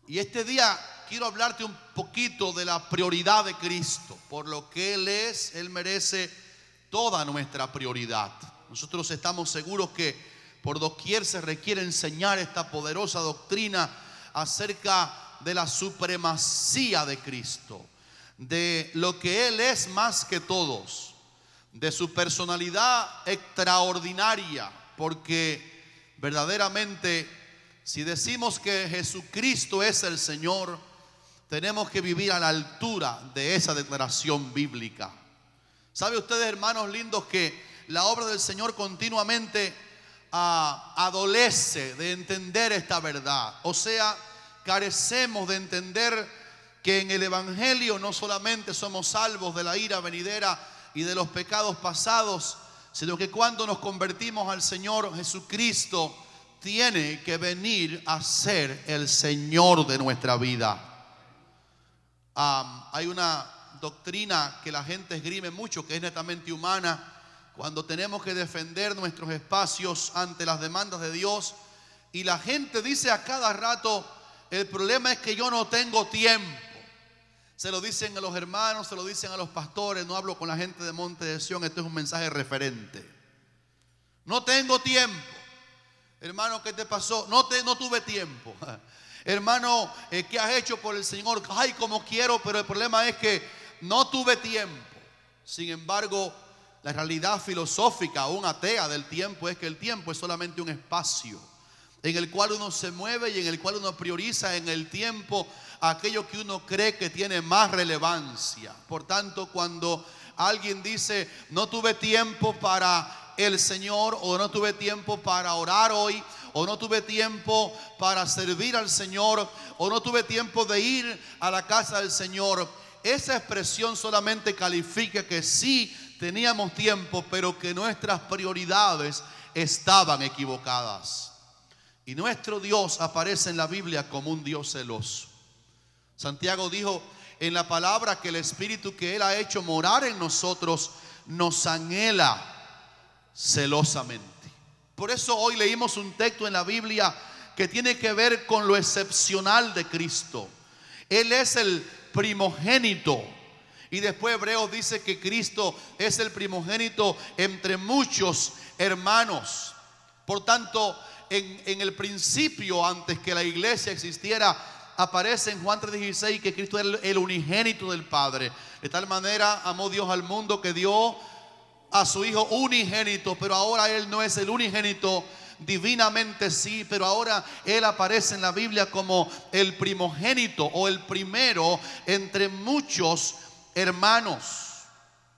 Y este día quiero hablarte un poquito de la prioridad de Cristo. Por lo que Él es, Él merece toda nuestra prioridad. Nosotros estamos seguros que por doquier se requiere enseñar esta poderosa doctrina acerca de la supremacía de Cristo, de lo que Él es más que todos, de su personalidad extraordinaria, porque verdaderamente si decimos que Jesucristo es el Señor, tenemos que vivir a la altura de esa declaración bíblica. ¿Sabe ustedes, hermanos lindos, que la obra del Señor continuamente adolece de entender esta verdad? O sea, carecemos de entender que en el Evangelio no solamente somos salvos de la ira venidera y de los pecados pasados, sino que cuando nos convertimos al Señor Jesucristo, tiene que venir a ser el Señor de nuestra vida. Hay una doctrina que la gente esgrime mucho, que es netamente humana, cuando tenemos que defender nuestros espacios ante las demandas de Dios, y la gente dice a cada rato: el problema es que yo no tengo tiempo. Se lo dicen a los hermanos, se lo dicen a los pastores. No hablo con la gente de Monte de Sion, esto es un mensaje referente. No tengo tiempo. Hermano, ¿qué te pasó? No tuve tiempo. Hermano, ¿qué has hecho por el Señor? Ay, como quiero, pero el problema es que no tuve tiempo. Sin embargo, la realidad filosófica, aún atea, del tiempo es que el tiempo es solamente un espacio en el cual uno se mueve y en el cual uno prioriza en el tiempo aquello que uno cree que tiene más relevancia. Por tanto, cuando alguien dice: no tuve tiempo para el Señor, o no tuve tiempo para orar hoy, o no tuve tiempo para servir al Señor, o no tuve tiempo de ir a la casa del Señor, esa expresión solamente califica que sí teníamos tiempo, pero que nuestras prioridades estaban equivocadas. Y nuestro Dios aparece en la Biblia como un Dios celoso. Santiago dijo en la palabra que el Espíritu que Él ha hecho morar en nosotros nos anhela celosamente. Por eso hoy leímos un texto en la Biblia que tiene que ver con lo excepcional de Cristo. Él es el primogénito, y después Hebreos dice que Cristo es el primogénito entre muchos hermanos. Por tanto, en el principio, antes que la iglesia existiera, aparece en Juan 3:16 que Cristo es el unigénito del Padre. De tal manera amó Dios al mundo que dio a su Hijo unigénito. Pero ahora Él no es el unigénito, divinamente sí, pero ahora Él aparece en la Biblia como el primogénito, o el primero entre muchos hermanos.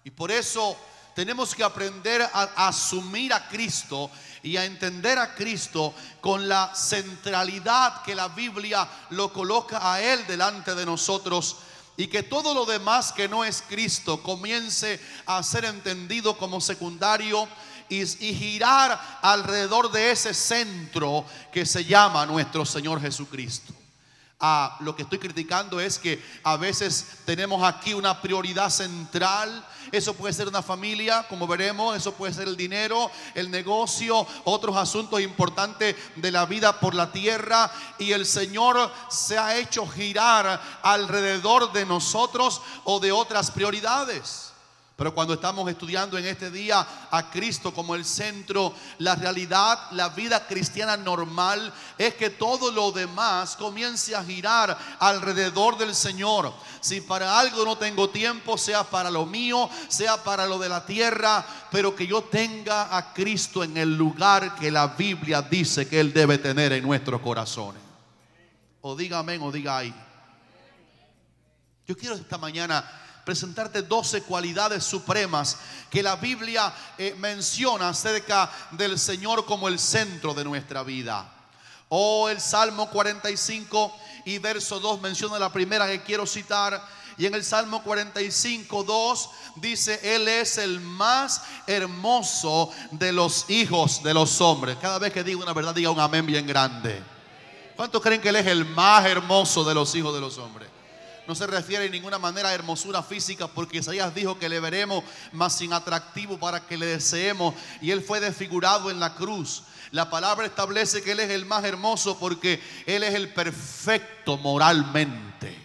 Y por eso tenemos que aprender a asumir a Cristo y a entender a Cristo con la centralidad que la Biblia lo coloca a Él delante de nosotros, y que todo lo demás que no es Cristo comience a ser entendido como secundario y girar alrededor de ese centro que se llama nuestro Señor Jesucristo. Lo que estoy criticando es que a veces tenemos aquí una prioridad central. Eso puede ser una familia, como veremos. Eso puede ser el dinero, el negocio, otros asuntos importantes de la vida por la tierra. Y el Señor se ha hecho girar alrededor de nosotros o de otras prioridades. Pero cuando estamos estudiando en este día a Cristo como el centro, la realidad, la vida cristiana normal es que todo lo demás comience a girar alrededor del Señor. Si para algo no tengo tiempo, sea para lo mío, sea para lo de la tierra, pero que yo tenga a Cristo en el lugar que la Biblia dice que Él debe tener en nuestros corazones. O diga amén o diga ay. Yo quiero esta mañana presentarte 12 cualidades supremas que la Biblia menciona acerca del Señor como el centro de nuestra vida. El Salmo 45 y verso 2 menciona la primera que quiero citar. Y en el Salmo 45, 2 dice: Él es el más hermoso de los hijos de los hombres. Cada vez que diga una verdad, diga un amén bien grande. ¿Cuántos creen que Él es el más hermoso de los hijos de los hombres? No se refiere en ninguna manera a hermosura física, porque Isaías dijo que le veremos, mas sin atractivo para que le deseemos. Y Él fue desfigurado en la cruz. La palabra establece que Él es el más hermoso porque Él es el perfecto moralmente.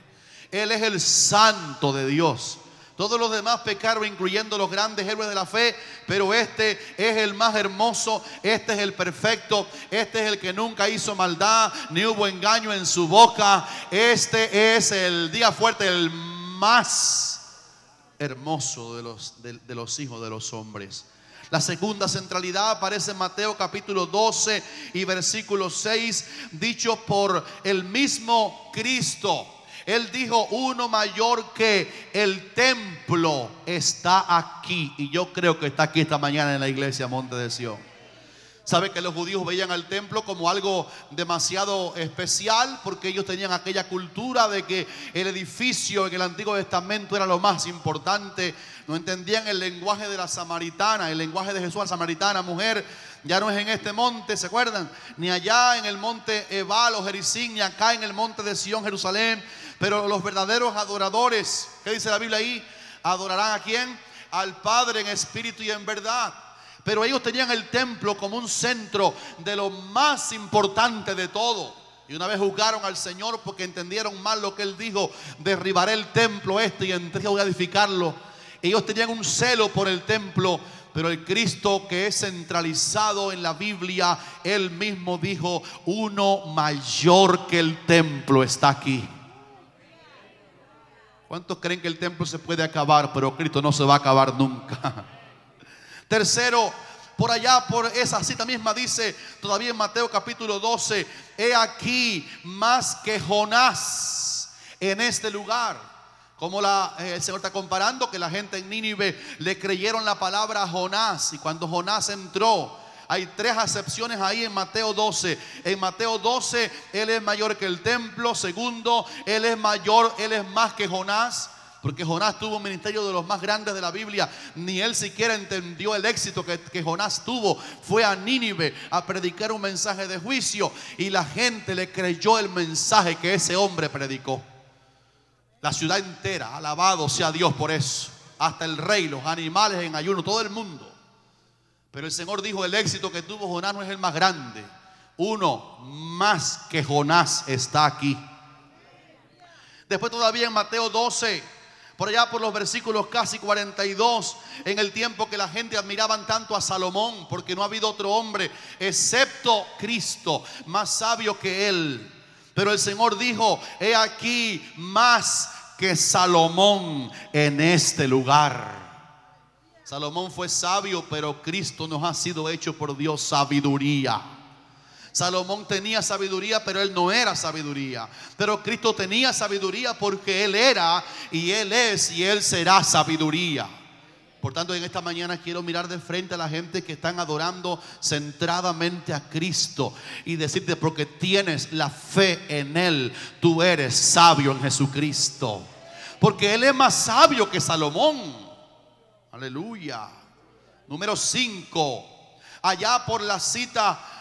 Él es el santo de Dios. Todos los demás pecaron, incluyendo los grandes héroes de la fe, pero este es el más hermoso, este es el perfecto, este es el que nunca hizo maldad, ni hubo engaño en su boca. Este es el día fuerte, el más hermoso de los hijos de los hombres. La segunda centralidad aparece en Mateo capítulo 12 y versículo 6, dicho por el mismo Cristo. Él dijo: uno mayor que el templo está aquí. Y yo creo que está aquí esta mañana en la iglesia Monte de Sión. Sabe que los judíos veían al templo como algo demasiado especial, porque ellos tenían aquella cultura de que el edificio en el Antiguo Testamento era lo más importante. No entendían el lenguaje de la samaritana, el lenguaje de Jesús a la samaritana: mujer, ya no es en este monte, ¿se acuerdan? Ni allá en el monte Ebal o Gerizim, ni acá en el monte de Sión, Jerusalén. Pero los verdaderos adoradores, ¿qué dice la Biblia ahí? Adorarán ¿a quién? Al Padre en espíritu y en verdad. Pero ellos tenían el templo como un centro de lo más importante de todo. Y una vez juzgaron al Señor porque entendieron mal lo que Él dijo: derribaré el templo y entonces voy a edificarlo. Ellos tenían un celo por el templo. Pero el Cristo que es centralizado en la Biblia, Él mismo dijo: uno mayor que el templo está aquí. ¿Cuántos creen que el templo se puede acabar, pero Cristo no se va a acabar nunca? Tercero, por allá, por esa cita misma dice todavía en Mateo capítulo 12: he aquí más que Jonás en este lugar. Como el Señor está comparando que la gente en Nínive le creyeron la palabra a Jonás. Y cuando Jonás entró, hay tres acepciones ahí en Mateo 12. En Mateo 12, Él es mayor que el templo. Segundo, Él es mayor, Él es más que Jonás. Porque Jonás tuvo un ministerio de los más grandes de la Biblia. Ni él siquiera entendió el éxito que Jonás tuvo. Fue a Nínive a predicar un mensaje de juicio. Y la gente le creyó el mensaje que ese hombre predicó. La ciudad entera, alabado sea Dios por eso. Hasta el rey, los animales en ayuno, todo el mundo. Pero el Señor dijo: el éxito que tuvo Jonás no es el más grande. Uno más que Jonás está aquí. Después todavía en Mateo 12, por allá por los versículos casi 42, en el tiempo que la gente admiraban tanto a Salomón, porque no ha habido otro hombre excepto Cristo más sabio que él. Pero el Señor dijo: he aquí más que Salomón en este lugar. Salomón fue sabio, pero Cristo nos ha sido hecho por Dios sabiduría. Salomón tenía sabiduría, pero él no era sabiduría. Pero Cristo tenía sabiduría porque Él era, y Él es, y Él será sabiduría. Por tanto, en esta mañana quiero mirar de frente a la gente que están adorando centradamente a Cristo y decirte: porque tienes la fe en Él, tú eres sabio en Jesucristo. Porque Él es más sabio que Salomón. Aleluya. Número 5. Allá por la cita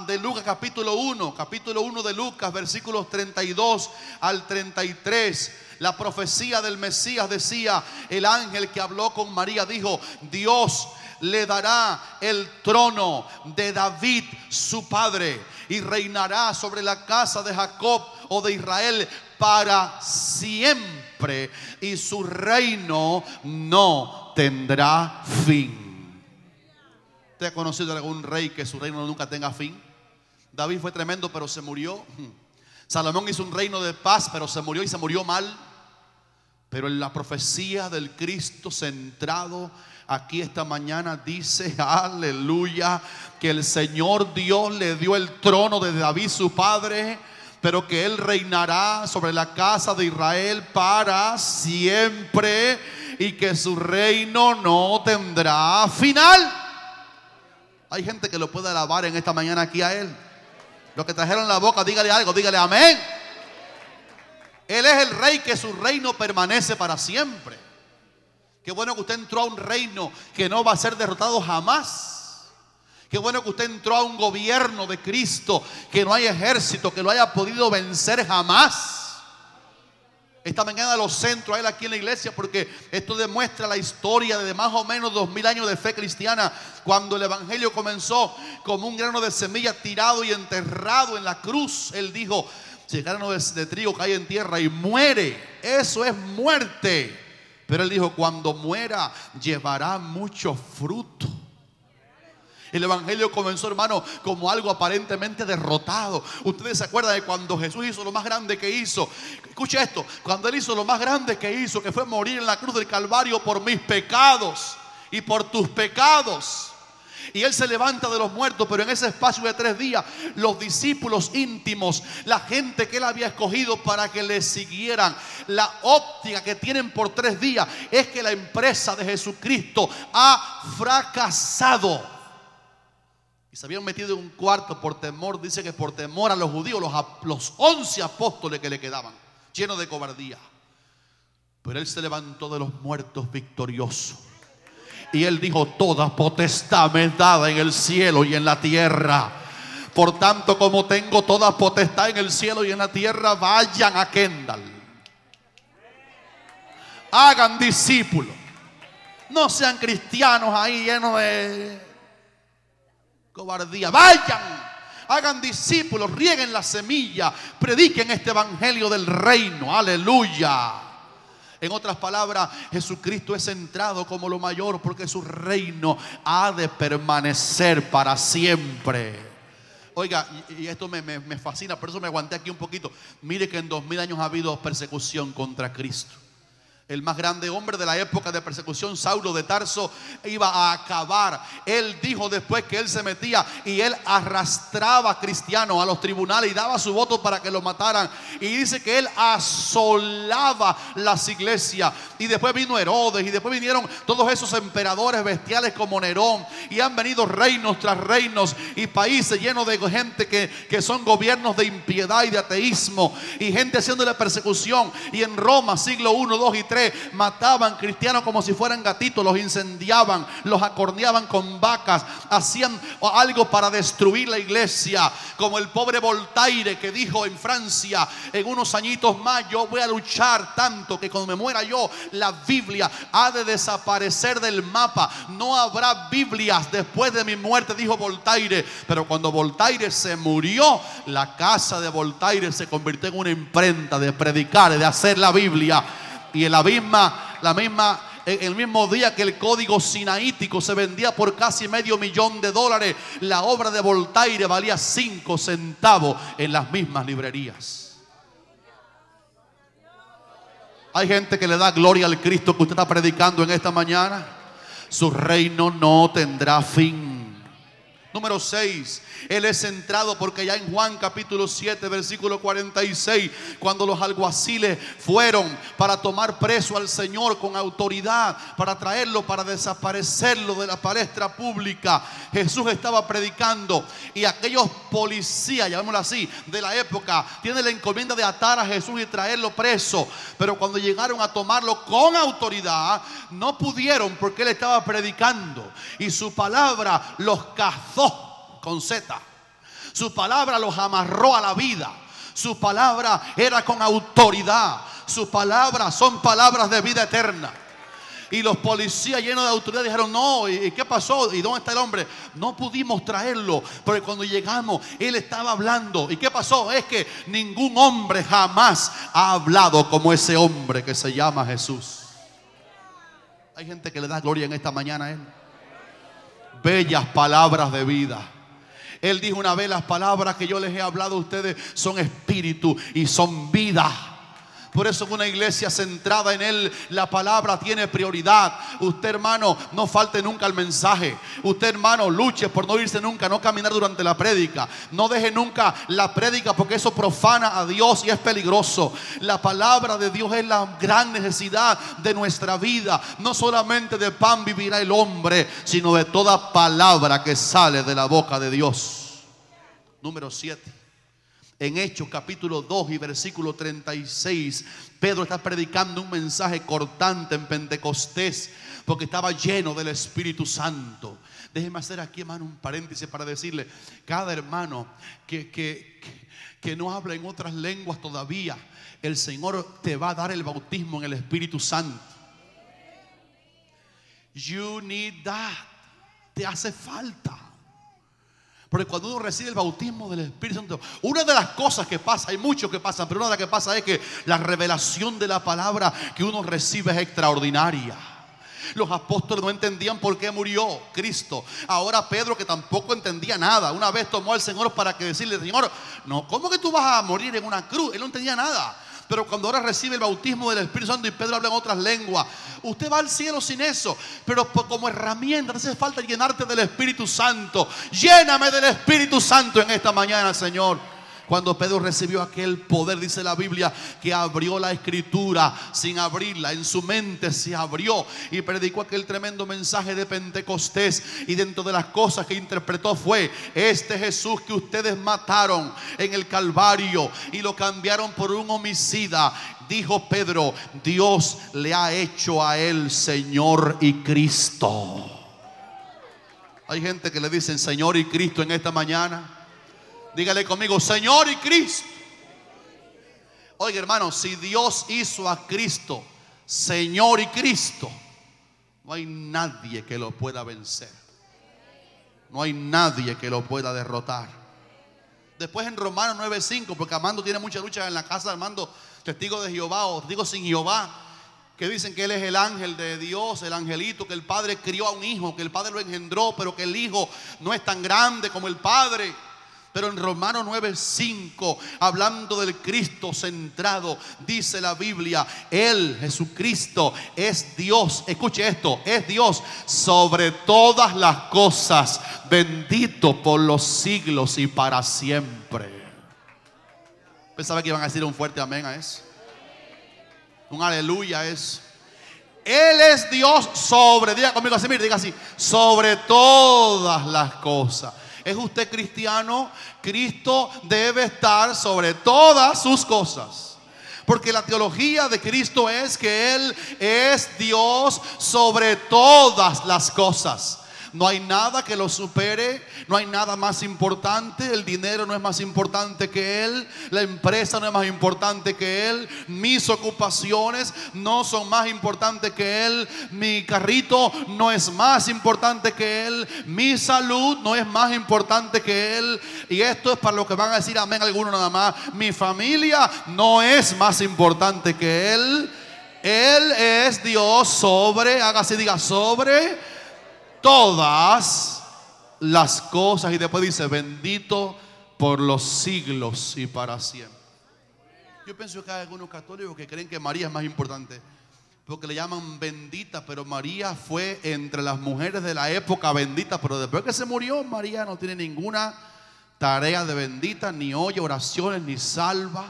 de Lucas capítulo 1 de Lucas, versículos 32 al 33. La profecía del Mesías decía: el ángel que habló con María dijo: Dios le dará el trono de David su padre, y reinará sobre la casa de Jacob o de Israel para siempre, y su reino no tendrá fin. ¿Usted ha conocido algún rey que su reino nunca tenga fin? David fue tremendo, pero se murió. Salomón hizo un reino de paz, pero se murió, y se murió mal. Pero en la profecía del Cristo centrado aquí esta mañana dice: aleluya, que el Señor Dios le dio el trono de David su padre, pero que Él reinará sobre la casa de Israel para siempre, y que su reino no tendrá final. Hay gente que lo puede alabar en esta mañana aquí a Él. Los que trajeron la boca, dígale algo, dígale amén. Él es el rey, que su reino permanece para siempre. Qué bueno que usted entró a un reino que no va a ser derrotado jamás. Qué bueno que usted entró a un gobierno de Cristo que no hay ejército que lo haya podido vencer jamás. Esta mañana lo centro a él aquí en la iglesia porque esto demuestra la historia de más o menos 2000 años de fe cristiana, cuando el evangelio comenzó como un grano de semilla tirado y enterrado en la cruz. Él dijo: si el grano de trigo cae en tierra y muere, eso es muerte. Pero él dijo: cuando muera llevará mucho fruto. El evangelio comenzó, hermano, como algo aparentemente derrotado. Ustedes se acuerdan de cuando Jesús hizo lo más grande que hizo. Escucha esto: cuando él hizo lo más grande que hizo, que fue morir en la cruz del Calvario por mis pecados y por tus pecados. Y él se levanta de los muertos, pero en ese espacio de 3 días, los discípulos íntimos, la gente que él había escogido para que le siguieran, la óptica que tienen por 3 días es que la empresa de Jesucristo ha fracasado. Y se habían metido en un cuarto por temor, dice que por temor a los judíos, los 11 apóstoles que le quedaban, llenos de cobardía. Pero él se levantó de los muertos victorioso. Y él dijo: toda potestad me es dada en el cielo y en la tierra. Por tanto, como tengo toda potestad en el cielo y en la tierra, vayan a Kendall. Hagan discípulos. No sean cristianos ahí llenos de cobardía. Vayan, hagan discípulos, rieguen la semilla, prediquen este evangelio del reino. Aleluya. En otras palabras, Jesucristo es centrado como lo mayor, porque su reino ha de permanecer para siempre. Oiga, y esto me fascina, por eso me aguanté aquí un poquito. Mire que en 2000 años ha habido persecución contra Cristo. El más grande hombre de la época de persecución, Saulo de Tarso, iba a acabar. Él dijo después que él se metía y él arrastraba a cristianos a los tribunales y daba su voto para que lo mataran. Y dice que él asolaba las iglesias. Y después vino Herodes, y después vinieron todos esos emperadores bestiales como Nerón. Y han venido reinos tras reinos y países llenos de gente que son gobiernos de impiedad y de ateísmo. Y gente haciéndole persecución. Y en Roma, siglo I, II y III, mataban cristianos como si fueran gatitos, los incendiaban, los acorneaban con vacas, hacían algo para destruir la iglesia, como el pobre Voltaire, que dijo en Francia: en unos añitos más yo voy a luchar tanto que cuando me muera yo, la Biblia ha de desaparecer del mapa. No habrá Biblias después de mi muerte, dijo Voltaire. Pero cuando Voltaire se murió, la casa de Voltaire se convirtió en una imprenta de predicar, de hacer la Biblia. Y en el mismo día que el código sinaítico se vendía por casi $500,000, la obra de Voltaire valía 5 centavos en las mismas librerías. Hay gente que le da gloria al Cristo que usted está predicando en esta mañana. Su reino no tendrá fin. Número 6, él es centrado porque ya en Juan capítulo 7 versículo 46, cuando los alguaciles fueron para tomar preso al Señor con autoridad, para traerlo, para desaparecerlo de la palestra pública, Jesús estaba predicando y aquellos policías, llamémoslo así, de la época, tienen la encomienda de atar a Jesús y traerlo preso. Pero cuando llegaron a tomarlo con autoridad, no pudieron, porque él estaba predicando y su palabra los cazó con Z. Su palabra los amarró a la vida. Su palabra era con autoridad. Su palabra son palabras de vida eterna. Y los policías llenos de autoridad dijeron: no, ¿y qué pasó? ¿Y dónde está el hombre? No pudimos traerlo, porque cuando llegamos él estaba hablando. ¿Y qué pasó? Es que ningún hombre jamás ha hablado como ese hombre que se llama Jesús. Hay gente que le da gloria en esta mañana a él. Bellas palabras de vida. Él dijo una vez: las palabras que yo les he hablado a ustedes son espíritu y son vida. Por eso en una iglesia centrada en Él, la palabra tiene prioridad. Usted, hermano, no falte nunca al mensaje. Usted, hermano, luche por no irse nunca, no caminar durante la prédica. No deje nunca la prédica, porque eso profana a Dios y es peligroso. La palabra de Dios es la gran necesidad de nuestra vida. No solamente de pan vivirá el hombre, sino de toda palabra que sale de la boca de Dios. Número 7. En Hechos capítulo 2 y versículo 36, Pedro está predicando un mensaje cortante en Pentecostés porque estaba lleno del Espíritu Santo. Déjeme hacer aquí, hermano, un paréntesis para decirle: cada hermano que no habla en otras lenguas todavía, el Señor te va a dar el bautismo en el Espíritu Santo. You need that. Te hace falta. Porque cuando uno recibe el bautismo del Espíritu Santo, una de las cosas que pasa, hay muchos que pasan, pero una de las que pasa es que la revelación de la palabra que uno recibe es extraordinaria. Los apóstoles no entendían por qué murió Cristo. Ahora Pedro, que tampoco entendía nada, una vez tomó al Señor para que decirle: Señor, no, ¿cómo que tú vas a morir en una cruz? Él no entendía nada. Pero cuando ahora recibe el bautismo del Espíritu Santo y Pedro habla en otras lenguas, usted va al cielo sin eso. Pero como herramienta, no hace falta llenarte del Espíritu Santo. Lléname del Espíritu Santo en esta mañana, Señor. Cuando Pedro recibió aquel poder, dice la Biblia, que abrió la Escritura sin abrirla. En su mente se abrió y predicó aquel tremendo mensaje de Pentecostés. Y dentro de las cosas que interpretó fue: este Jesús que ustedes mataron en el Calvario y lo cambiaron por un homicida, dijo Pedro, Dios le ha hecho a él Señor y Cristo. Hay gente que le dicen Señor y Cristo en esta mañana. Dígale conmigo: Señor y Cristo. Oiga, hermano, si Dios hizo a Cristo Señor y Cristo, no hay nadie que lo pueda vencer. No hay nadie que lo pueda derrotar. Después en Romanos 9:5, porque Armando tiene mucha lucha en la casa de Armando, testigo de Jehová o testigo sin Jehová, que dicen que él es el ángel de Dios, el angelito, que el padre crió a un hijo, que el padre lo engendró, pero que el hijo no es tan grande como el padre. Pero en Romanos 9:5, hablando del Cristo centrado, dice la Biblia: Él, Jesucristo, es Dios. Escuche esto: es Dios sobre todas las cosas, bendito por los siglos y para siempre. Pensaba que iban a decir un fuerte amén a eso. Un aleluya a eso. Él es Dios sobre, diga conmigo así, mire, diga así: sobre todas las cosas. ¿Es usted cristiano? Cristo debe estar sobre todas sus cosas. Porque la teología de Cristo es que Él es Dios sobre todas las cosas. No hay nada que lo supere, no hay nada más importante. El dinero no es más importante que Él, la empresa no es más importante que Él, mis ocupaciones no son más importantes que Él, mi carrito no es más importante que Él, mi salud no es más importante que Él. Y esto es para los que van a decir amén algunos nada más: mi familia no es más importante que Él. Él es Dios sobre, hágase, diga, sobre todas las cosas. Y después dice: bendito por los siglos y para siempre. Yo pienso que hay algunos católicos que creen que María es más importante porque le llaman bendita, pero María fue entre las mujeres de la época bendita, pero después que se murió, María no tiene ninguna tarea de bendita, ni oye oraciones, ni salva,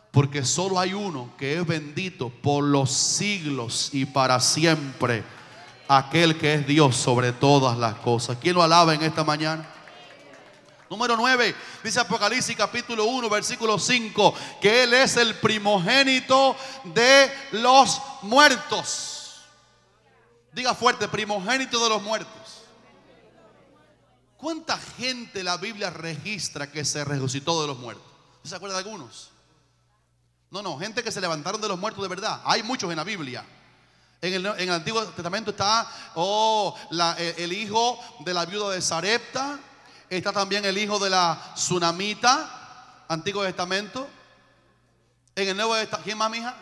porque solo hay uno que es bendito por los siglos y para siempre, aquel que es Dios sobre todas las cosas. ¿Quién lo alaba en esta mañana? Número 9, dice Apocalipsis capítulo 1 versículo 5, que Él es el primogénito de los muertos. Diga fuerte: primogénito de los muertos. ¿Cuánta gente la Biblia registra que se resucitó de los muertos? ¿Se acuerda de algunos? No, gente que se levantaron de los muertos de verdad. Hay muchos en la Biblia. En el Antiguo Testamento está el hijo de la viuda de Sarepta. Está también el hijo de la Tsunamita, Antiguo Testamento. En el Nuevo Testamento, ¿quién más, mija?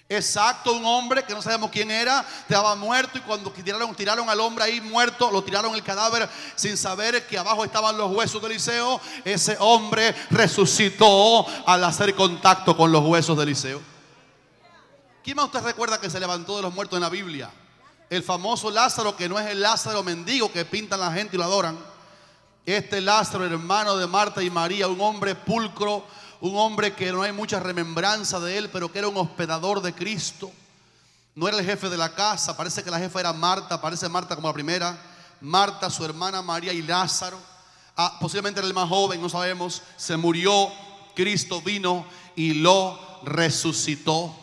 Exacto, un hombre que no sabemos quién era, estaba muerto, y cuando tiraron al hombre ahí muerto, lo tiraron el cadáver sin saber que abajo estaban los huesos de Eliseo. Ese hombre resucitó al hacer contacto con los huesos de Eliseo. ¿Quién más usted recuerda que se levantó de los muertos en la Biblia? El famoso Lázaro, que no es el Lázaro mendigo que pintan la gente y lo adoran. Este Lázaro, hermano de Marta y María, un hombre pulcro, un hombre que no hay mucha remembranza de él, pero que era un hospedador de Cristo. No era el jefe de la casa, parece que la jefa era Marta, parece Marta como la primera, Marta, su hermana María y Lázaro. Posiblemente era el más joven, no sabemos. Se murió, Cristo vino y lo resucitó.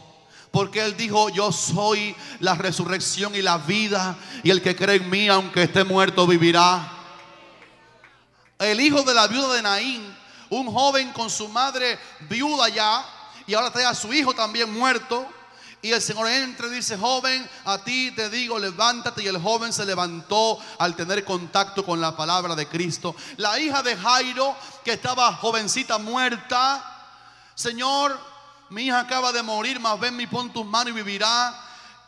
Porque Él dijo: yo soy la resurrección y la vida, y el que cree en mí, aunque esté muerto, vivirá. El hijo de la viuda de Naín, un joven con su madre viuda ya, y ahora trae a su hijo también muerto. Y el Señor entra y dice: joven, a ti te digo, levántate. Y el joven se levantó al tener contacto con la palabra de Cristo. La hija de Jairo, que estaba jovencita muerta: Señor, mi hija acaba de morir, mas ven y pon tus manos y vivirá.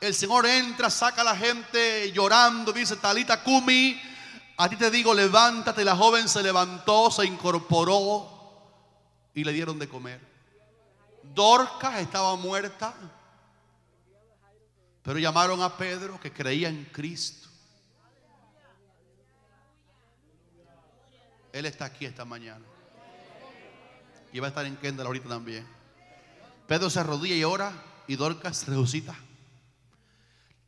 El Señor entra, saca a la gente llorando, dice: Talita cumi, a ti te digo, levántate. La joven se levantó, se incorporó y le dieron de comer. Dorcas estaba muerta, pero llamaron a Pedro, que creía en Cristo. Él está aquí esta mañana y va a estar en Kendall ahorita también. Pedro se arrodilla y ora, y Dorcas resucita.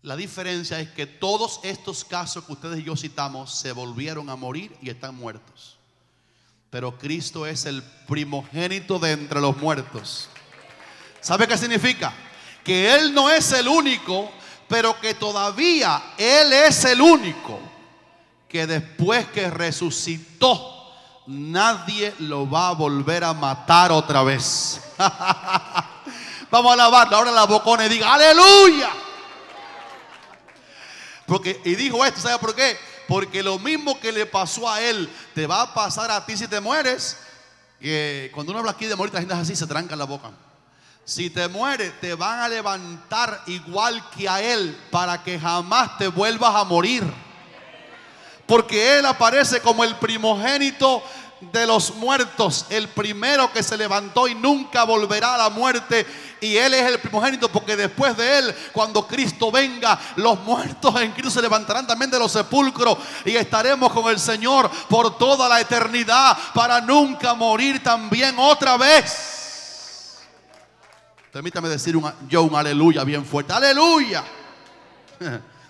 La diferencia es que todos estos casos que ustedes y yo citamos se volvieron a morir y están muertos. Pero Cristo es el primogénito de entre los muertos. ¿Sabe qué significa? Que Él no es el único, pero que todavía Él es el único que después que resucitó, nadie lo va a volver a matar otra vez. Vamos a alabarlo. Ahora la bocona y diga: aleluya. Y dijo esto, ¿sabe por qué? Porque lo mismo que le pasó a Él te va a pasar a ti si te mueres. Que cuando uno habla aquí de morir, la gente es así, se tranca la boca. Si te mueres, te van a levantar igual que a Él, para que jamás te vuelvas a morir. Porque Él aparece como el primogénito de los muertos, el primero que se levantó y nunca volverá a la muerte. Y Él es el primogénito porque después de Él, cuando Cristo venga, los muertos en Cristo se levantarán también de los sepulcros y estaremos con el Señor por toda la eternidad, para nunca morir también otra vez. Permítame decir un aleluya bien fuerte. ¡Aleluya!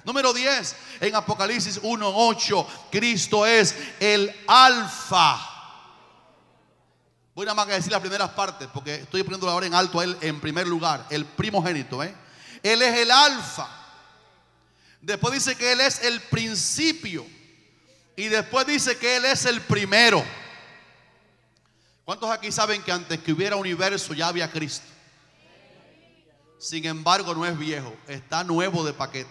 Número 10, en Apocalipsis 1:8, Cristo es el alfa. Voy nada más a decir las primeras partes, porque estoy poniendo ahora en alto a Él en primer lugar, el primogénito. Él es el alfa. Después dice que Él es el principio. Y después dice que Él es el primero. ¿Cuántos aquí saben que antes que hubiera universo ya había Cristo? Sin embargo, no es viejo, está nuevo de paquete.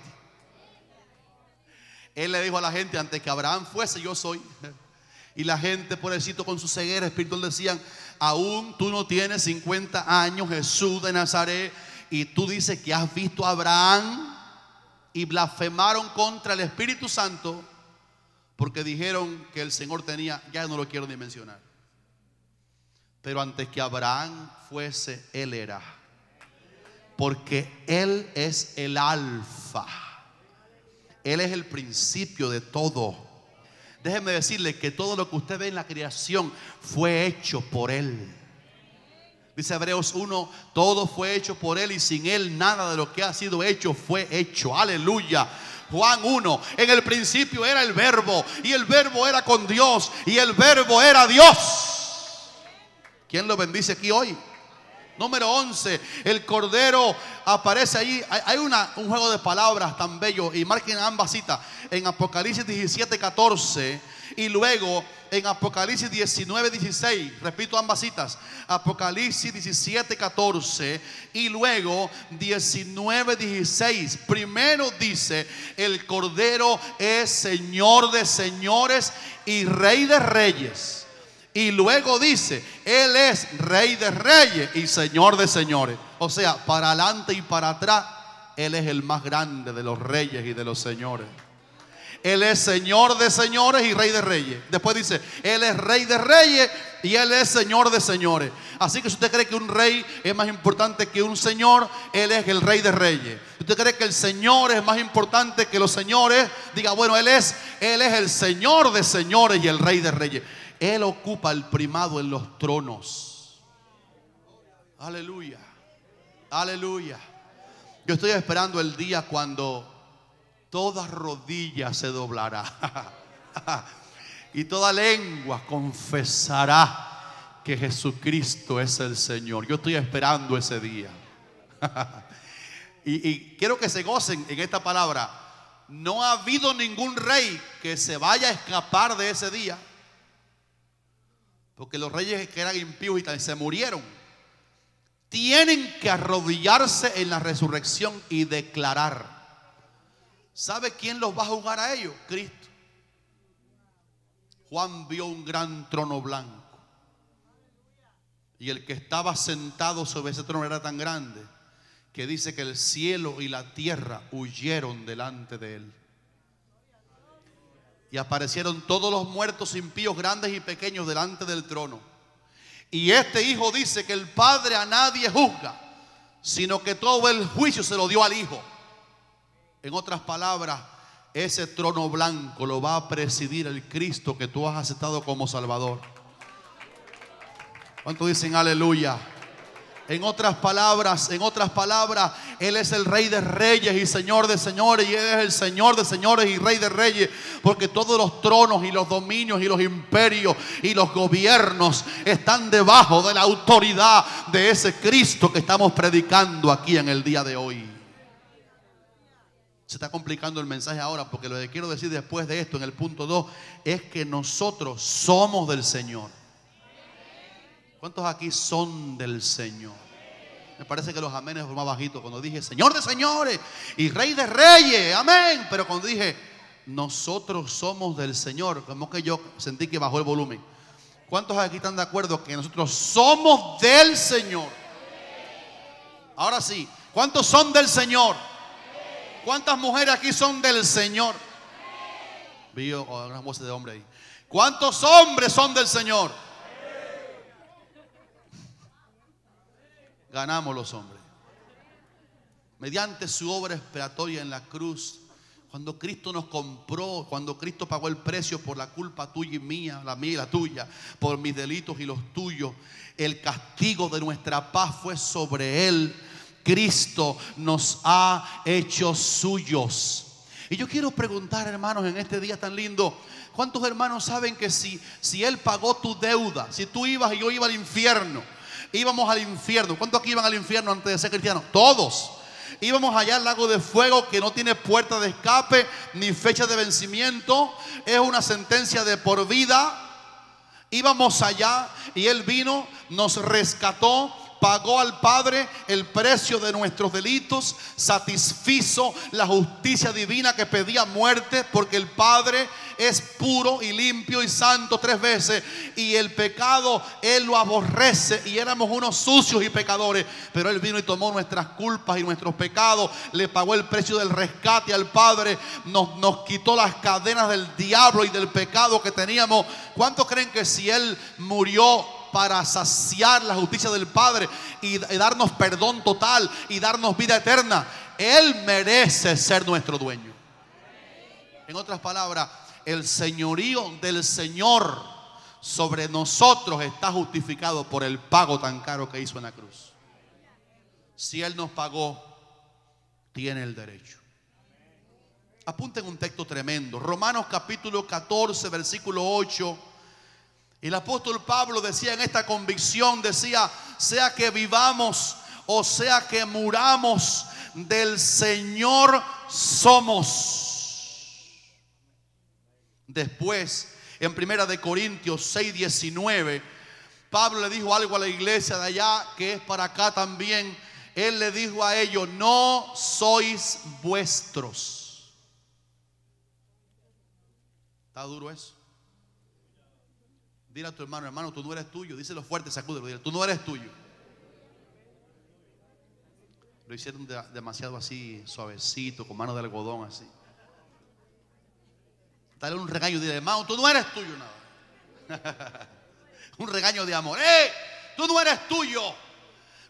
Él le dijo a la gente: antes que Abraham fuese, yo soy. Y la gente, pobrecito, con su ceguera espiritual, decían: aún tú no tienes 50 años, Jesús de Nazaret, y tú dices que has visto a Abraham. Y blasfemaron contra el Espíritu Santo, porque dijeron que el Señor tenía, ya no lo quiero ni mencionar. Pero antes que Abraham fuese, Él era. Porque Él es el alfa. Él es el principio de todo. Déjeme decirle que todo lo que usted ve en la creación fue hecho por Él. Dice Hebreos 1: todo fue hecho por Él, y sin Él nada de lo que ha sido hecho fue hecho. Aleluya. Juan 1: en el principio era el Verbo, y el Verbo era con Dios, y el Verbo era Dios. ¿Quién lo bendice aquí hoy? Número 11, el Cordero aparece allí. Hay un juego de palabras tan bello, y marquen ambas citas, en Apocalipsis 17:14 y luego en Apocalipsis 19:16. Repito ambas citas: Apocalipsis 17:14 y luego 19:16. Primero dice: el Cordero es Señor de señores y Rey de reyes. Y luego dice: Él es Rey de reyes y Señor de señores. O sea, para adelante y para atrás, Él es el más grande de los reyes y de los señores. Él es Señor de señores y Rey de reyes. Después dice: Él es Rey de reyes y Él es Señor de señores. Así que si usted cree que un rey es más importante que un señor, Él es el Rey de reyes. Si usted cree que el Señor es más importante que los señores, diga: bueno, Él es el Señor de señores y el Rey de reyes. Él ocupa el primado en los tronos. Aleluya. Aleluya. Yo estoy esperando el día cuando toda rodilla se doblará y toda lengua confesará que Jesucristo es el Señor. Yo estoy esperando ese día. y quiero que se gocen en esta palabra. No ha habido ningún rey que se vaya a escapar de ese día, porque los reyes que eran impíos y se murieron. Tienen que arrodillarse en la resurrección y declarar. ¿Sabe quién los va a juzgar a ellos? Cristo. Juan vio un gran trono blanco, y el que estaba sentado sobre ese trono era tan grande que dice que el cielo y la tierra huyeron delante de él. Y aparecieron todos los muertos impíos, grandes y pequeños, delante del trono. Y este hijo dice que el Padre a nadie juzga, sino que todo el juicio se lo dio al Hijo. En otras palabras, ese trono blanco lo va a presidir el Cristo que tú has aceptado como Salvador. ¿Cuántos dicen aleluya? En otras palabras, Él es el Rey de Reyes y Señor de Señores, y Él es el Señor de Señores y Rey de Reyes, porque todos los tronos y los dominios y los imperios y los gobiernos están debajo de la autoridad de ese Cristo que estamos predicando aquí en el día de hoy. Se está complicando el mensaje ahora, porque lo que quiero decir después de esto, en el punto 2, es que nosotros somos del Señor. ¿Cuántos aquí son del Señor? Me parece que los amenes fueron más bajitos cuando dije Señor de señores y Rey de reyes, amén. Pero cuando dije nosotros somos del Señor, como que yo sentí que bajó el volumen. ¿Cuántos aquí están de acuerdo que nosotros somos del Señor? Ahora sí, ¿cuántos son del Señor? ¿Cuántas mujeres aquí son del Señor? Vi unas voces de hombre ahí. ¿Cuántos hombres son del Señor? Ganamos los hombres mediante su obra expiatoria en la cruz. Cuando Cristo nos compró, cuando Cristo pagó el precio por la culpa tuya y mía, la mía y la tuya, por mis delitos y los tuyos, el castigo de nuestra paz fue sobre Él. Cristo nos ha hecho suyos. Y yo quiero preguntar, hermanos, en este día tan lindo, ¿cuántos hermanos saben que si Él pagó tu deuda, si tú ibas y yo iba al infierno, íbamos al infierno? ¿Cuántos aquí iban al infierno antes de ser cristianos? Todos. Íbamos allá al lago de fuego que no tiene puerta de escape ni fecha de vencimiento. Es una sentencia de por vida. Íbamos allá y Él vino, nos rescató, pagó al Padre el precio de nuestros delitos, satisfizo la justicia divina que pedía muerte, porque el Padre es puro y limpio y santo 3 veces, y el pecado Él lo aborrece, y éramos unos sucios y pecadores, pero Él vino y tomó nuestras culpas y nuestros pecados, le pagó el precio del rescate al Padre, nos quitó las cadenas del diablo y del pecado que teníamos. ¿Cuántos creen que si Él murió para saciar la justicia del Padre y darnos perdón total y darnos vida eterna, Él merece ser nuestro dueño? En otras palabras, el señorío del Señor sobre nosotros está justificado por el pago tan caro que hizo en la cruz. Si Él nos pagó, tiene el derecho. Apunten un texto tremendo, Romanos capítulo 14 versículo 8. Y el apóstol Pablo decía en esta convicción, decía, sea que vivamos o sea que muramos, del Señor somos. Después, en 1 de Corintios 6:19, Pablo le dijo algo a la iglesia de allá que es para acá también. Él le dijo a ellos, no sois vuestros. ¿Está duro eso? Dile a tu hermano, hermano, tú no eres tuyo. Díselo fuerte, sacúdelo, dile, tú no eres tuyo. Lo hicieron demasiado así, suavecito, con mano de algodón así. Dale un regaño, dile, hermano, tú no eres tuyo nada. Un regaño de amor. Tú no eres tuyo.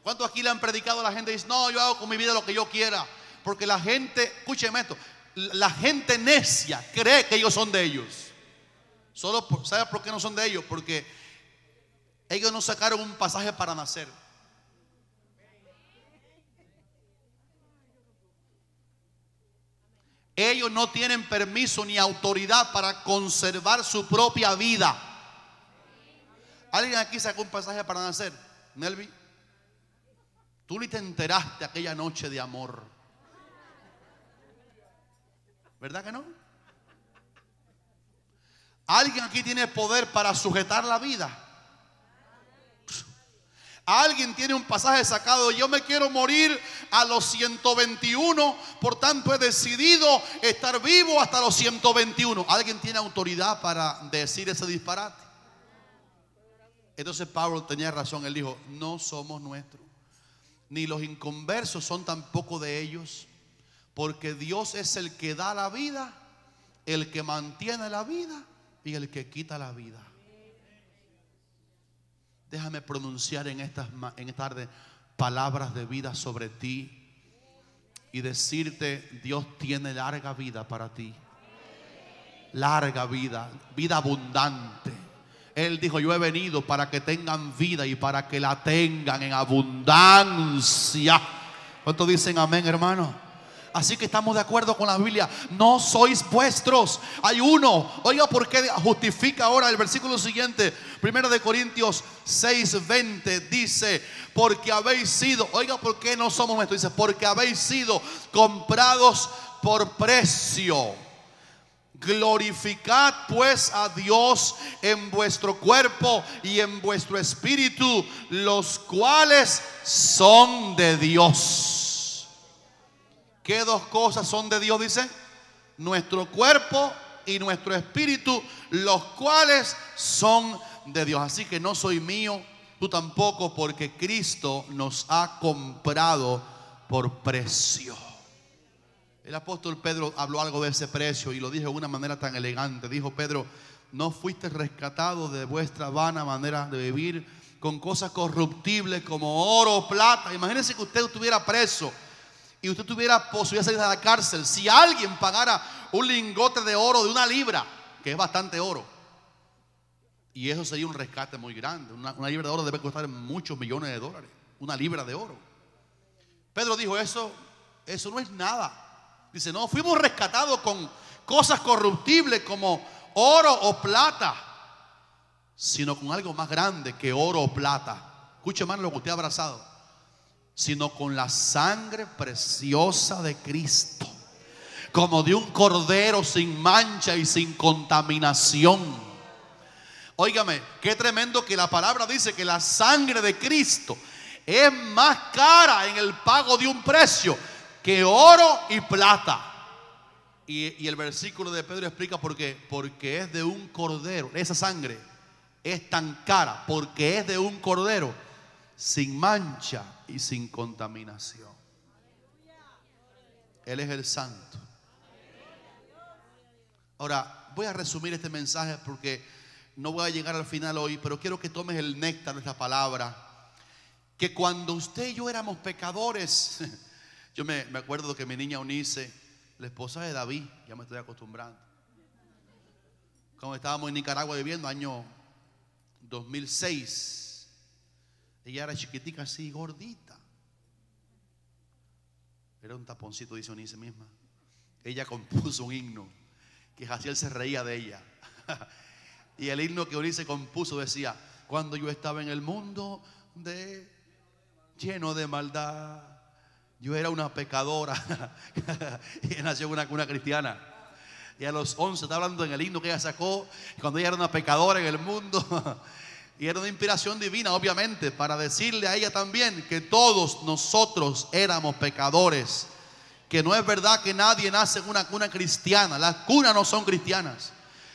¿Cuántos aquí le han predicado a la gente y dicen, no, yo hago con mi vida lo que yo quiera? Porque la gente, escúcheme esto, la gente necia cree que ellos son de ellos. ¿Sabes por qué no son de ellos? Porque ellos no sacaron un pasaje para nacer. Ellos no tienen permiso ni autoridad para conservar su propia vida. ¿Alguien aquí sacó un pasaje para nacer? Nelvi, tú ni te enteraste aquella noche de amor, ¿verdad que no? ¿Alguien aquí tiene poder para sujetar la vida? Alguien tiene un pasaje sacado: yo me quiero morir a los 121, por tanto he decidido estar vivo hasta los 121. ¿Alguien tiene autoridad para decir ese disparate? Entonces Pablo tenía razón. Él dijo: no somos nuestros, ni los inconversos son tampoco de ellos, porque Dios es el que da la vida, el que mantiene la vida y el que quita la vida. Déjame pronunciar en esta tarde palabras de vida sobre ti y decirte: Dios tiene larga vida para ti. Larga vida, vida abundante. Él dijo: yo he venido para que tengan vida y para que la tengan en abundancia. ¿Cuántos dicen amén, hermano? Así que estamos de acuerdo con la Biblia. No sois vuestros, hay uno. Oiga, ¿por qué justifica ahora el versículo siguiente? 1 Corintios 6:20 dice: porque habéis sido, oiga, ¿por qué no somos nuestros? Dice: porque habéis sido comprados por precio. Glorificad pues a Dios en vuestro cuerpo y en vuestro espíritu, los cuales son de Dios. ¿Qué dos cosas son de Dios? Dice: nuestro cuerpo y nuestro espíritu, los cuales son de Dios. Así que no soy mío, tú tampoco, porque Cristo nos ha comprado por precio. El apóstol Pedro habló algo de ese precio y lo dijo de una manera tan elegante. Dijo Pedro: no fuiste rescatado de vuestra vana manera de vivir con cosas corruptibles como oro o plata. Imagínense que usted estuviera preso y usted tuviera posibilidad de salir de la cárcel. Si alguien pagara un lingote de oro de 1 libra, que es bastante oro, y eso sería un rescate muy grande. Una libra de oro debe costar muchos millones de dólares. 1 libra de oro. Pedro dijo: eso no es nada. Dice: no fuimos rescatados con cosas corruptibles como oro o plata, sino con algo más grande que oro o plata. Escuche, hermano, lo que usted ha abrazado: sino con la sangre preciosa de Cristo, como de un cordero sin mancha y sin contaminación. Óigame, qué tremendo que la palabra dice que la sangre de Cristo es más cara en el pago de un precio que oro y plata. Y el versículo de Pedro explica por qué. Porque es de un cordero. Esa sangre es tan cara porque es de un cordero sin mancha y sin contaminación. Él es el santo. Ahora voy a resumir este mensaje porque no voy a llegar al final hoy, pero quiero que tomes el néctar de esta palabra. Que cuando usted y yo éramos pecadores, yo me acuerdo que mi niña Eunice, la esposa de David, ya me estoy acostumbrando, cuando estábamos en Nicaragua viviendo, año 2006, ella era chiquitica así, gordita. Era un taponcito, dice Eunice misma. Ella compuso un himno que Jaciel se reía de ella. Y el himno que Eunice compuso decía: cuando yo estaba en el mundo lleno de maldad, yo era una pecadora. Y nació una cristiana. Y a los 11, está hablando en el himno que ella sacó, cuando ella era una pecadora en el mundo. Y era una inspiración divina, obviamente, para decirle a ella también que todos nosotros éramos pecadores. Que no es verdad que nadie nace en una cuna cristiana. Las cunas no son cristianas,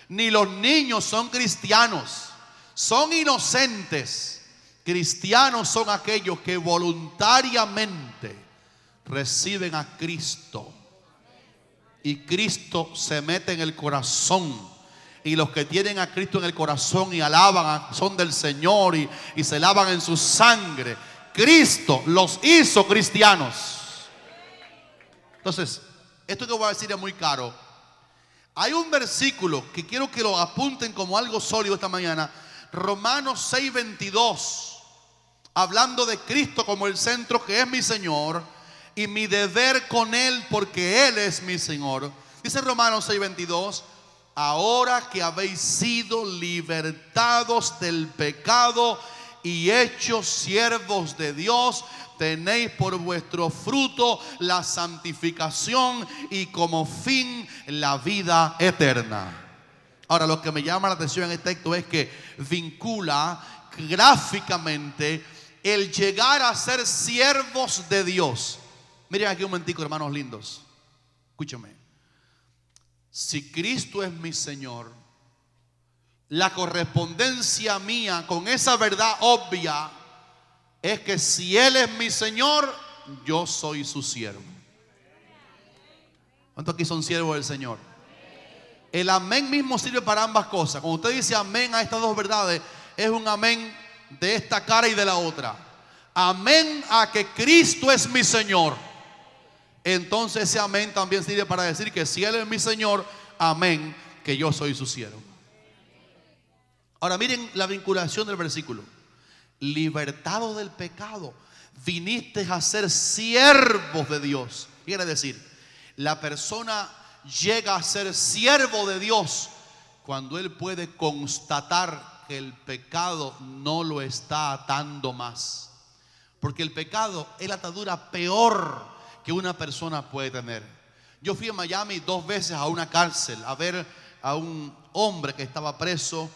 ni los niños son cristianos. Son inocentes. Cristianos son aquellos que voluntariamente reciben a Cristo y Cristo se mete en el corazón. Y los que tienen a Cristo en el corazón y alaban son del Señor y se lavan en su sangre, Cristo los hizo cristianos. Entonces, esto que voy a decir es muy caro. Hay un versículo que quiero que lo apunten como algo sólido esta mañana. Romanos 6:22, hablando de Cristo como el centro, que es mi Señor, y mi deber con Él porque Él es mi Señor. Dice Romanos 6:22, ahora que habéis sido libertados del pecado y hechos siervos de Dios, tenéis por vuestro fruto la santificación y como fin la vida eterna. Ahora, lo que me llama la atención en este texto es que vincula gráficamente el llegar a ser siervos de Dios. Miren aquí un momentico, hermanos lindos. Escúchame. Si Cristo es mi Señor, la correspondencia mía con esa verdad obvia es que si Él es mi Señor, yo soy su siervo. ¿Cuántos aquí son siervos del Señor? El amén mismo sirve para ambas cosas. Cuando usted dice amén a estas dos verdades, es un amén de esta cara y de la otra. Amén a que Cristo es mi Señor. Entonces ese amén también sirve para decir que si Él es mi Señor, amén, que yo soy su siervo. Ahora miren la vinculación del versículo. Libertado del pecado, viniste a ser siervos de Dios. Quiere decir, la persona llega a ser siervo de Dios cuando él puede constatar que el pecado no lo está atando más. Porque el pecado es la atadura peor que una persona puede tener. Yo fui a Miami 2 veces a una cárcel a ver a un hombre que estaba preso,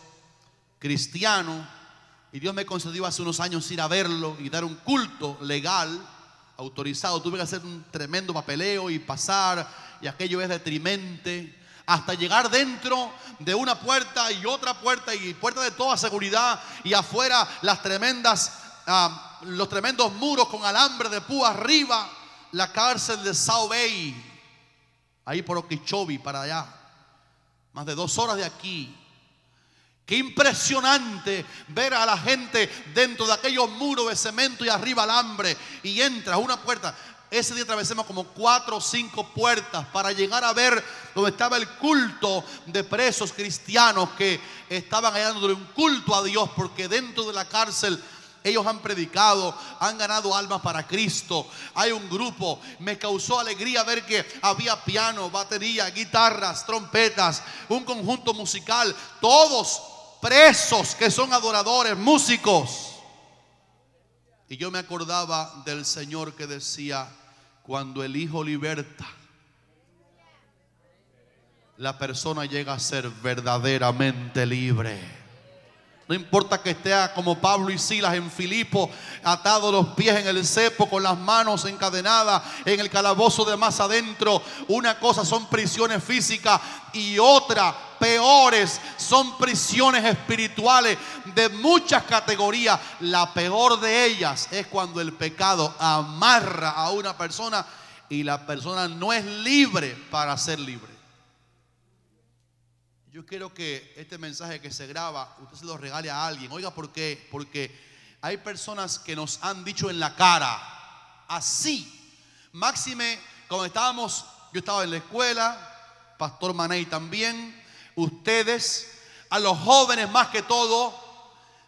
cristiano, y Dios me concedió hace unos años ir a verlo y dar un culto legal, autorizado. Tuve que hacer un tremendo papeleo y pasar, y aquello es deprimente, hasta llegar dentro de una puerta y otra puerta y puerta de toda seguridad, y afuera los tremendos muros con alambre de púa arriba, la cárcel de South Bay, ahí por Okeechobee para allá, más de 2 horas de aquí. Qué impresionante ver a la gente dentro de aquellos muros de cemento y arriba alambre, y entra a una puerta. Ese día atravesamos como 4 o 5 puertas para llegar a ver donde estaba el culto de presos cristianos que estaban allá dándole un culto a Dios, porque dentro de la cárcel ellos han predicado, han ganado almas para Cristo. Hay un grupo, me causó alegría ver que había piano, batería, guitarras, trompetas, un conjunto musical, todos presos que son adoradores, músicos. Y yo me acordaba del Señor que decía: cuando el Hijo liberta, la persona llega a ser verdaderamente libre. No importa que esté como Pablo y Silas en Filipo, atados los pies en el cepo, con las manos encadenadas en el calabozo de más adentro. Una cosa son prisiones físicas y otra, peores, son prisiones espirituales de muchas categorías. La peor de ellas es cuando el pecado amarra a una persona y la persona no es libre para ser libre. Yo quiero que este mensaje que se graba, usted se lo regale a alguien. Oiga, ¿por qué? Porque hay personas que nos han dicho en la cara, así. Máxime, cuando yo estaba en la escuela, Pastor Maney también, ustedes, a los jóvenes más que todo,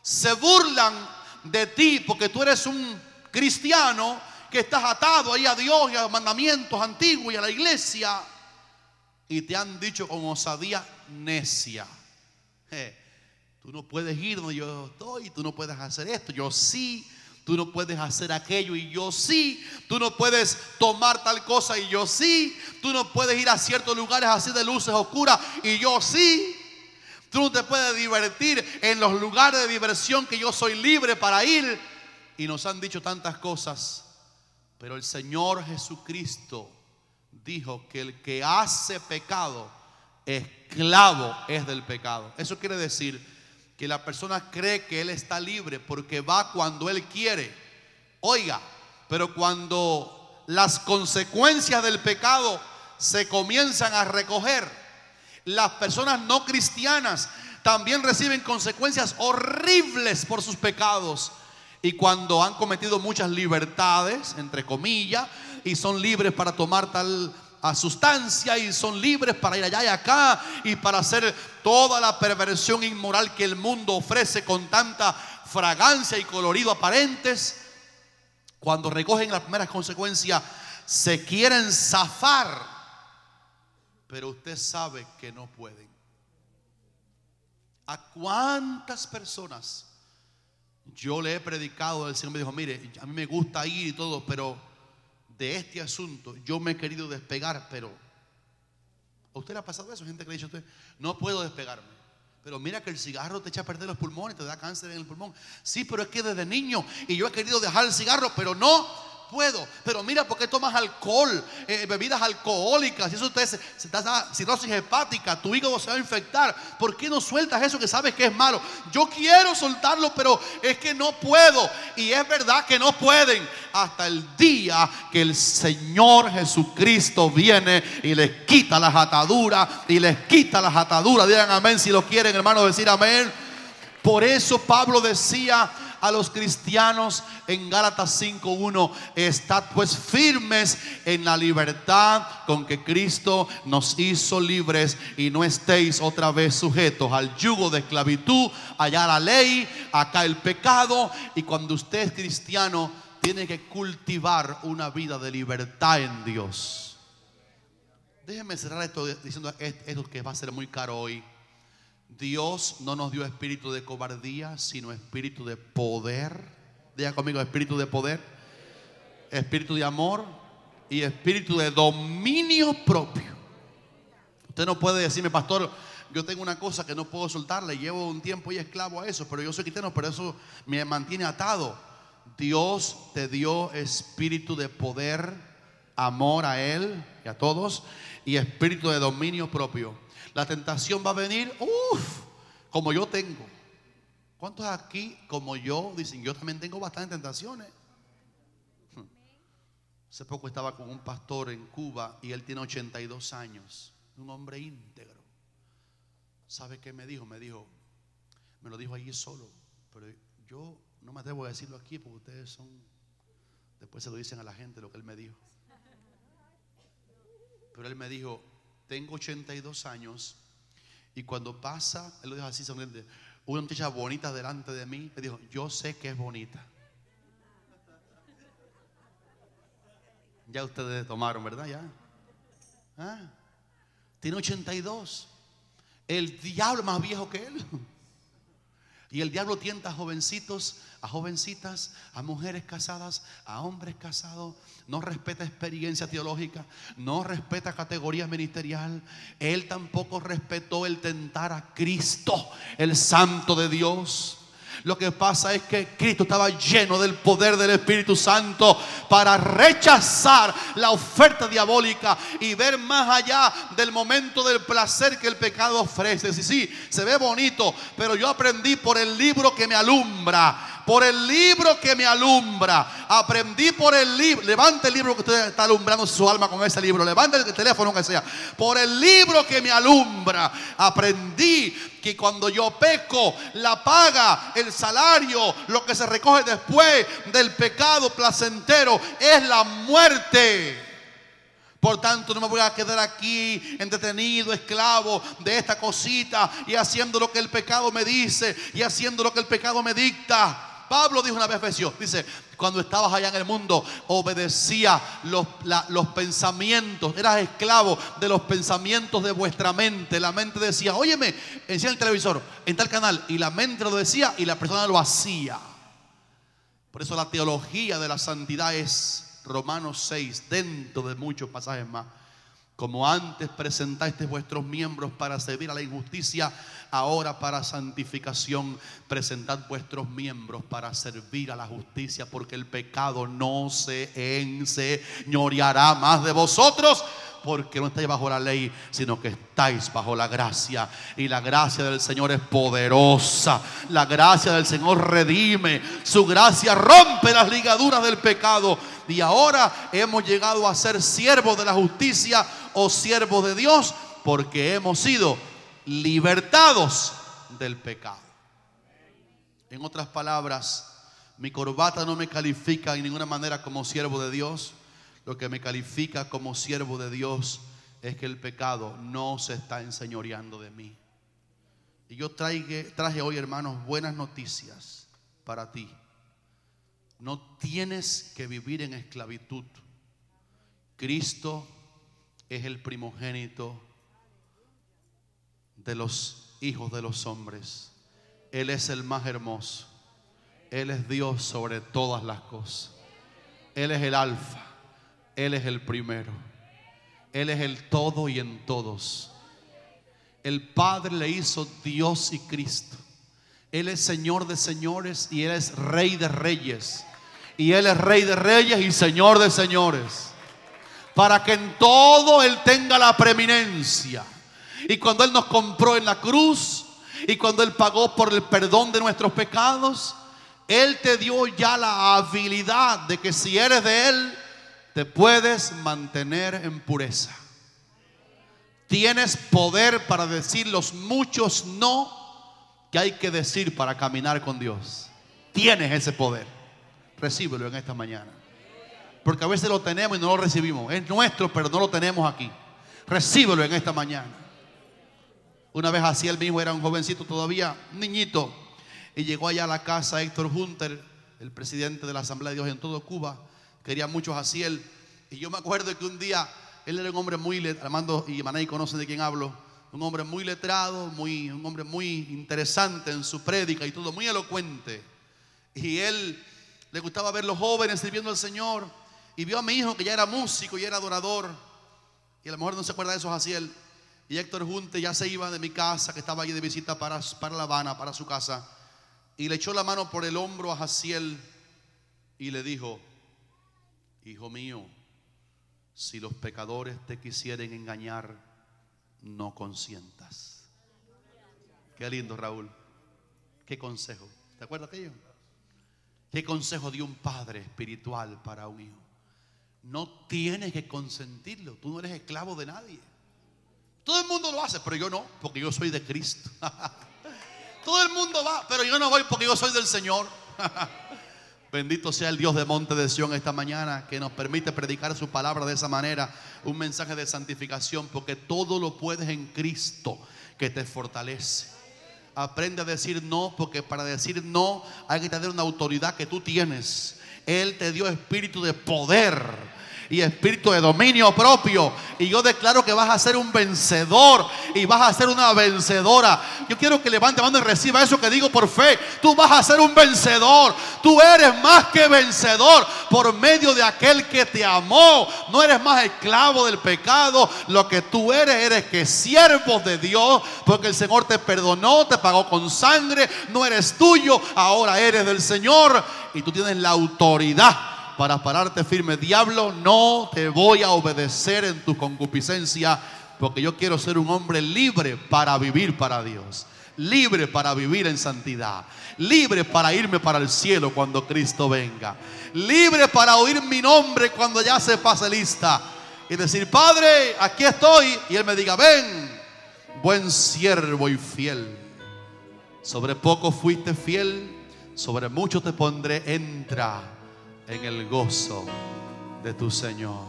se burlan de ti porque tú eres un cristiano que estás atado ahí a Dios y a los mandamientos antiguos y a la iglesia. Y te han dicho con osadía necia: tú no puedes ir donde yo estoy, tú no puedes hacer esto, yo sí. Tú no puedes hacer aquello y yo sí. Tú no puedes tomar tal cosa y yo sí. Tú no puedes ir a ciertos lugares así de luces oscuras y yo sí. Tú no te puedes divertir en los lugares de diversión que yo soy libre para ir. Y nos han dicho tantas cosas. Pero el Señor Jesucristo dijo que el que hace pecado, esclavo es del pecado. Eso quiere decir que la persona cree que él está libre porque va cuando él quiere. Oiga, pero cuando las consecuencias del pecado se comienzan a recoger, las personas no cristianas también reciben consecuencias horribles por sus pecados. Y cuando han cometido muchas libertades, entre comillas, y son libres para tomar tal sustancia, y son libres para ir allá y acá, y para hacer toda la perversión inmoral que el mundo ofrece con tanta fragancia y colorido aparentes, cuando recogen las primeras consecuencias, se quieren zafar. pero usted sabe que no pueden. ¿A cuántas personas yo le he predicado? El Señor me dijo: mire, a mí me gusta ir y todo, pero de este asunto yo me he querido despegar. Pero ¿a usted le ha pasado eso? Gente que le ha dicho a usted: no puedo despegarme. Pero mira que el cigarro te echa a perder los pulmones, te da cáncer en el pulmón. Sí, pero es que desde niño y yo he querido dejar el cigarro, pero no puedo. Pero mira, ¿por qué tomas alcohol, bebidas alcohólicas? Si eso se te da cirrosis hepática, tu hígado se va a infectar. ¿Por qué no sueltas eso que sabes que es malo? Yo quiero soltarlo, pero es que no puedo. Y es verdad que no pueden, hasta el día que el Señor Jesucristo viene y les quita las ataduras. Y les quita las ataduras. Digan amén si lo quieren, hermanos, decir amén. Por eso Pablo decía a los cristianos en Gálatas 5:1: estad pues firmes en la libertad con que Cristo nos hizo libres, y no estéis otra vez sujetos al yugo de esclavitud. Allá la ley, acá el pecado. Y cuando usted es cristiano, tiene que cultivar una vida de libertad en Dios. Déjenme cerrar esto diciendo esto que va a ser muy caro hoy. Dios no nos dio espíritu de cobardía, sino espíritu de poder. Diga conmigo: espíritu de poder, espíritu de amor y espíritu de dominio propio. Usted no puede decirme: pastor, yo tengo una cosa que no puedo soltarla y llevo un tiempo y esclavo a eso, pero yo soy cristiano, pero eso me mantiene atado. Dios te dio espíritu de poder, amor a Él y a todos, y espíritu de dominio propio. La tentación va a venir, como yo tengo. ¿Cuántos aquí, como yo, dicen: yo también tengo bastantes tentaciones? Hace poco estaba con un pastor en Cuba y él tiene 82 años, un hombre íntegro. ¿Sabe qué me dijo? Me lo dijo allí solo, pero yo no me atrevo a decirlo aquí porque ustedes son, después se lo dicen a la gente lo que él me dijo. Pero él me dijo: tengo 82 años y cuando pasa, él lo dijo así sonriente, una muchacha bonita delante de mí, me dijo: yo sé que es bonita. Ya ustedes tomaron, ¿verdad? Ya. Tiene 82. El diablo es más viejo que él. Y el diablo tienta a jovencitos, a jovencitas, a mujeres casadas, a hombres casados. No respeta experiencia teológica, no respeta categoría ministerial. Él tampoco respetó el tentar a Cristo, el Santo de Dios. Lo que pasa es que Cristo estaba lleno del poder del Espíritu Santo para rechazar la oferta diabólica y ver más allá del momento del placer que el pecado ofrece. Sí, se ve bonito, pero yo aprendí por el libro que me alumbra. Por el libro que me alumbra. Aprendí por el libro. Levante el libro que usted está alumbrando su alma con ese libro. Levante el teléfono que sea. Por el libro que me alumbra. Aprendí que cuando yo peco, la paga, el salario, lo que se recoge después del pecado placentero es la muerte. Por tanto, no me voy a quedar aquí entretenido, esclavo de esta cosita y haciendo lo que el pecado me dice y haciendo lo que el pecado me dicta. Pablo dijo una vez a Efesios, dice: cuando estabas allá en el mundo, obedecía los pensamientos, eras esclavo de los pensamientos de vuestra mente. La mente decía: óyeme, enciende el televisor en tal canal, y la mente lo decía y la persona lo hacía. Por eso la teología de la santidad es Romanos 6, dentro de muchos pasajes más. Como antes presentasteis vuestros miembros para servir a la injusticia, ahora para santificación presentad vuestros miembros para servir a la justicia, porque el pecado no se enseñoreará más de vosotros, porque no estáis bajo la ley, sino que estáis bajo la gracia. Y la gracia del Señor es poderosa. La gracia del Señor redime. Su gracia rompe las ligaduras del pecado. Y ahora hemos llegado a ser siervos de la justicia o siervos de Dios, porque hemos sido libertados del pecado. En otras palabras, mi corbata no me califica en ninguna manera como siervo de Dios. Lo que me califica como siervo de Dios es que el pecado no se está enseñoreando de mí. Y yo traje hoy, hermanos, buenas noticias para ti. No tienes que vivir en esclavitud. Cristo es el primogénito de los hijos de los hombres. Él es el más hermoso. Él es Dios sobre todas las cosas. Él es el alfa. Él es el primero. Él es el todo y en todos. El Padre le hizo Dios y Cristo. Él es Señor de señores y Él es Rey de reyes. Y Él es Rey de reyes y Señor de señores. Para que en todo Él tenga la preeminencia. Y cuando Él nos compró en la cruz, y cuando Él pagó por el perdón de nuestros pecados, Él te dio ya la habilidad de que si eres de Él, te puedes mantener en pureza. Tienes poder para decir los muchos no que hay que decir para caminar con Dios. Tienes ese poder. Recíbelo en esta mañana. Porque a veces lo tenemos y no lo recibimos. Es nuestro, pero no lo tenemos aquí. Recíbelo en esta mañana. Una vez así, él mismo era un jovencito todavía, un niñito, y llegó allá a la casa Héctor Hunter, el presidente de la Asamblea de Dios en todo Cuba. Quería mucho a Jaciel. Y yo me acuerdo que un día él era un hombre muy, Armando y Manay conocen de quién hablo, un hombre muy letrado, un hombre muy interesante en su prédica y todo, muy elocuente. Y él le gustaba ver los jóvenes sirviendo al Señor. Y vio a mi hijo que ya era músico y era adorador. Y a lo mejor no se acuerda de eso Jaciel. Y Héctor Junte ya se iba de mi casa, que estaba allí de visita para La Habana, para su casa. Y le echó la mano por el hombro a Jaciel y le dijo: hijo mío, si los pecadores te quisieren engañar, no consientas. Qué lindo, Raúl. Qué consejo. ¿Te acuerdas de aquello? Qué consejo dio un padre espiritual para un hijo. No tienes que consentirlo. Tú no eres esclavo de nadie. Todo el mundo lo hace, pero yo no, porque yo soy de Cristo. Todo el mundo va, pero yo no voy porque yo soy del Señor. Bendito sea el Dios de Monte de Sión esta mañana, que nos permite predicar su palabra de esa manera. Un mensaje de santificación, porque todo lo puedes en Cristo que te fortalece. Aprende a decir no, porque para decir no hay que tener una autoridad que tú tienes. Él te dio espíritu de poder y espíritu de dominio propio. Y yo declaro que vas a ser un vencedor y vas a ser una vencedora. Yo quiero que levante mano y reciba eso que digo por fe. Tú vas a ser un vencedor. Tú eres más que vencedor por medio de aquel que te amó. No eres más esclavo del pecado. Lo que tú eres que siervo de Dios, porque el Señor te perdonó, te pagó con sangre. No eres tuyo, ahora eres del Señor. Y tú tienes la autoridad para pararte firme. Diablo, no te voy a obedecer en tu concupiscencia, porque yo quiero ser un hombre libre para vivir para Dios, libre para vivir en santidad, libre para irme para el cielo cuando Cristo venga, libre para oír mi nombre cuando ya se pase lista y decir: Padre, aquí estoy, y Él me diga: ven, buen siervo y fiel, sobre poco fuiste fiel, sobre mucho te pondré, entra en el gozo de tu Señor.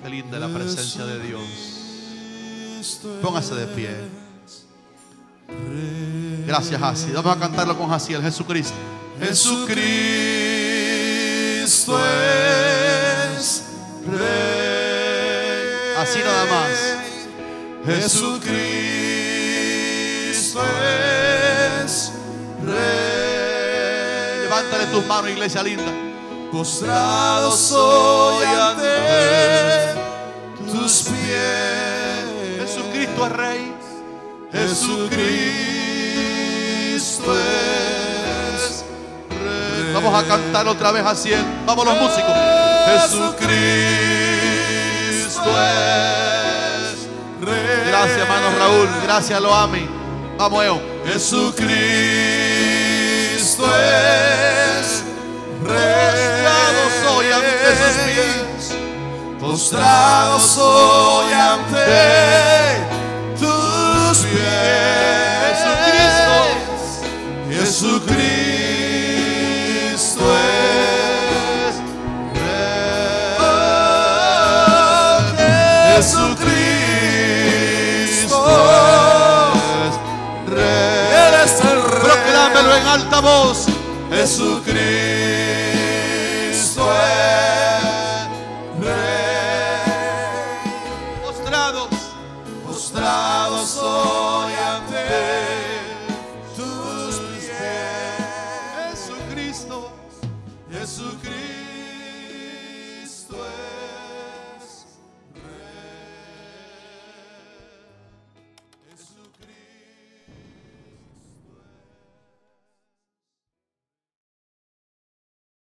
Qué linda la presencia de Dios. Póngase de pie. Gracias, Jaciel. Vamos a cantarlo con Jaciel. Jesucristo. Jesucristo es Rey. Así nada más. Jesucristo es Rey. Levántale tus manos, iglesia linda. Postrado soy ante tus pies. Jesucristo es Rey. Jesucristo es Rey. Vamos a cantar otra vez así. Vamos los músicos. Jesucristo es Rey. Gracias, hermano Raúl. Gracias, Loami. Vamos, Eo. Jesucristo es Rey. Postrado soy ante sus pies. Postrado soy ante tus pies. Jesucristo es Rey. Jesucristo es Rey. Él es el Rey. Proclámelo en alta voz. Jesucristo es Rey. Postrados postrados